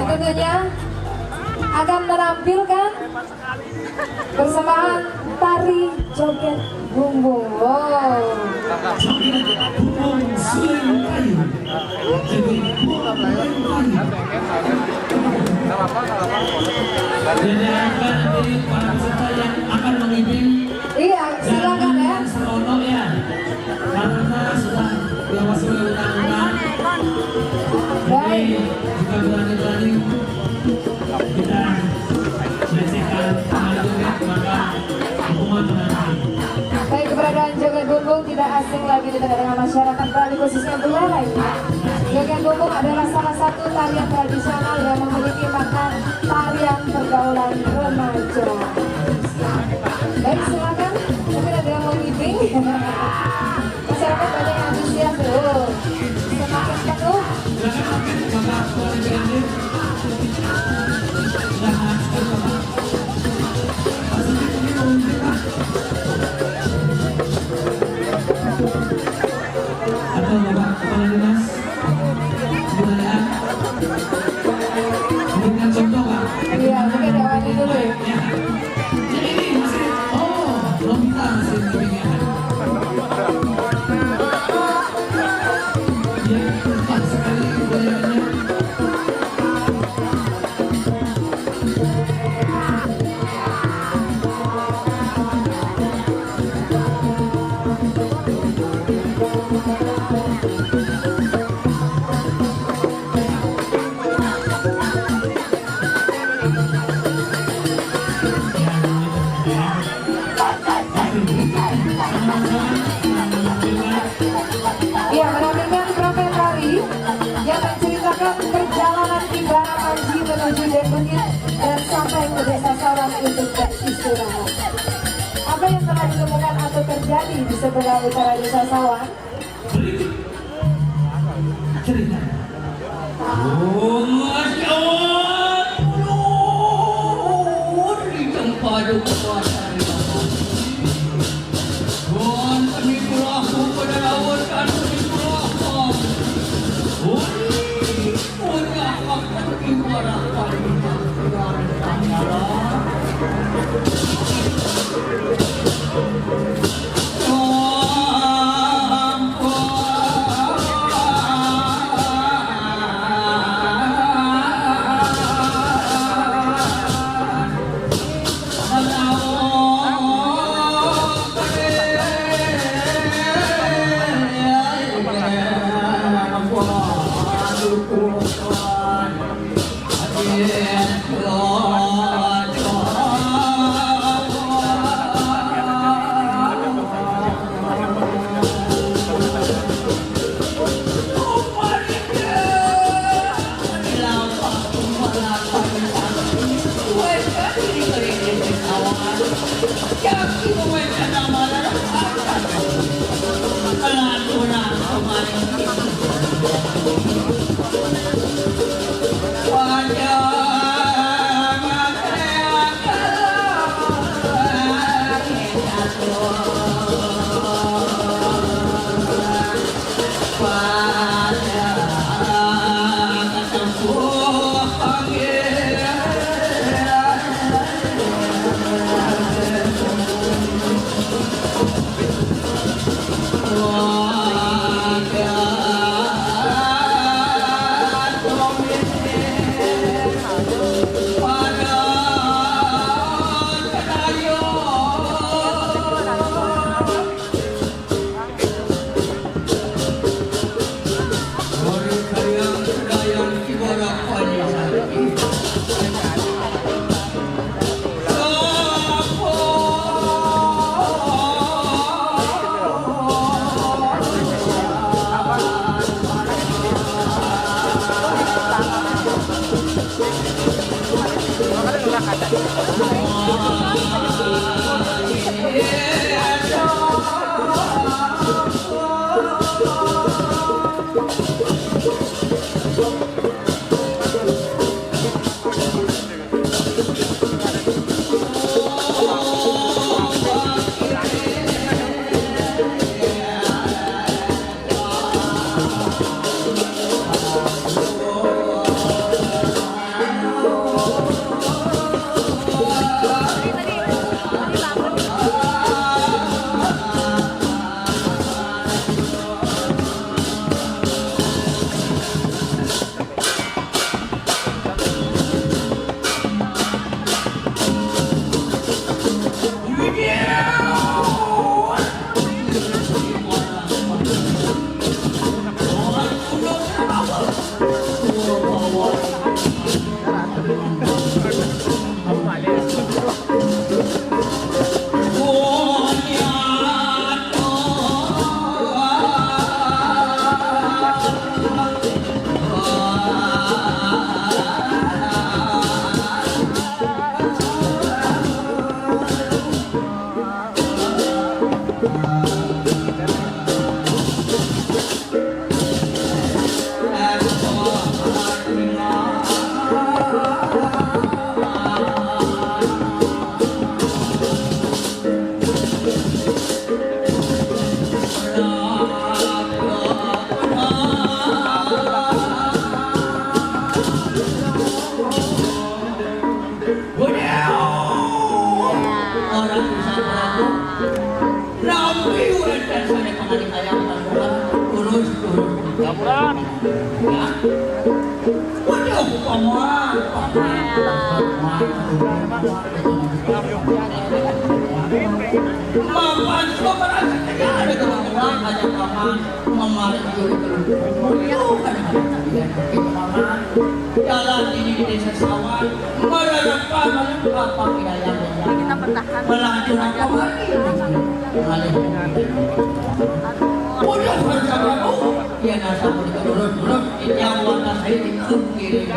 tentunya akan menampilkan persembahan tari joget bumbung. Wow. Akan memimpin. Iya, silakan ya. Seronok ya, karena sudah diawasi oleh undang-undang. Baik. Jika berani-berani kita melecehkan tari joget, maka hukuman menanti. Baik, keberadaan joget bumbung tidak asing lagi di tengah-tengah masyarakat Bali, khususnya Belia lainnya. Joget bumbung adalah salah satu tarian tradisional yang memiliki makna tarian pergaulan remaja. Baik, silakan. Mungkin ada yang mau meeting. Masyarakat banyak yang antusias tuh. Semakin penuh. Atau Bapak Kepala Dinas Kebudayaan memberikan contoh Pak. Iya, mungkin awalnya dulu ya. Jadi ini masih, belum kita masih bimbingnya. Ya, tepat sekali kebudayaannya. Iya, menampilkan profil tari yang menceritakan perjalanan Ibarat Panji menuju Debungit dan sampai ke desa Sawan untuk beristirahat. Apa yang telah ditemukan atau terjadi di sebelah utara desa Sawan? Cerita. Oh, Masya Allah, turun di tempat kekuasaan Tuhan, kami berlaku pada lawan kami berlaku. Punya hak ibadah kami Jalan ini di desa sawah, mereka apa wilayah kita petakan melaju apa udah bersama dia nasa turun yang warna saya dikukir ini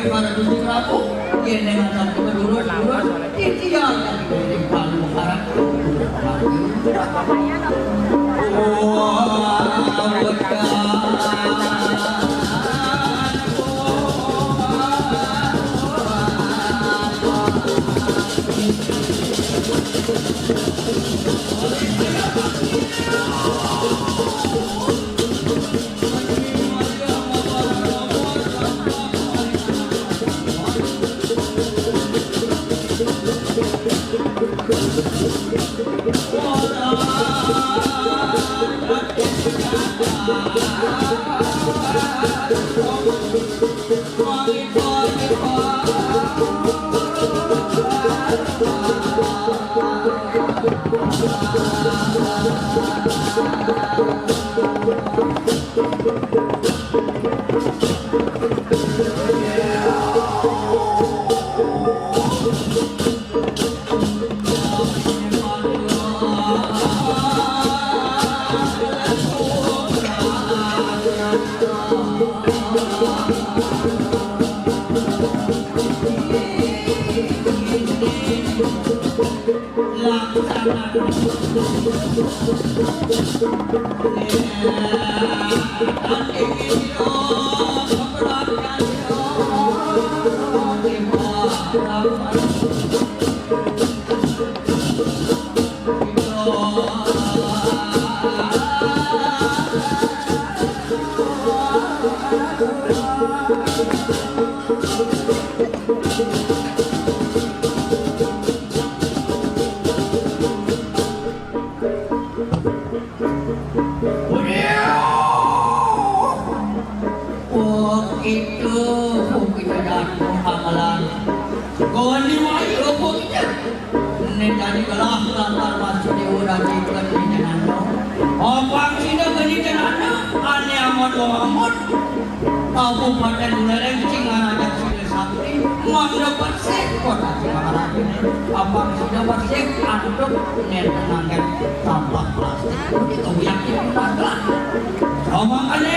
para Gusti Prabu yang dengan satu kedulur-dulur itu yang dari Palu Karang. Kabupaten Lereng Cinganajak Sile Sakti mendapat sekor abang sudah bersih aduk net menangkan sampah plastik itu yang kita sama aneh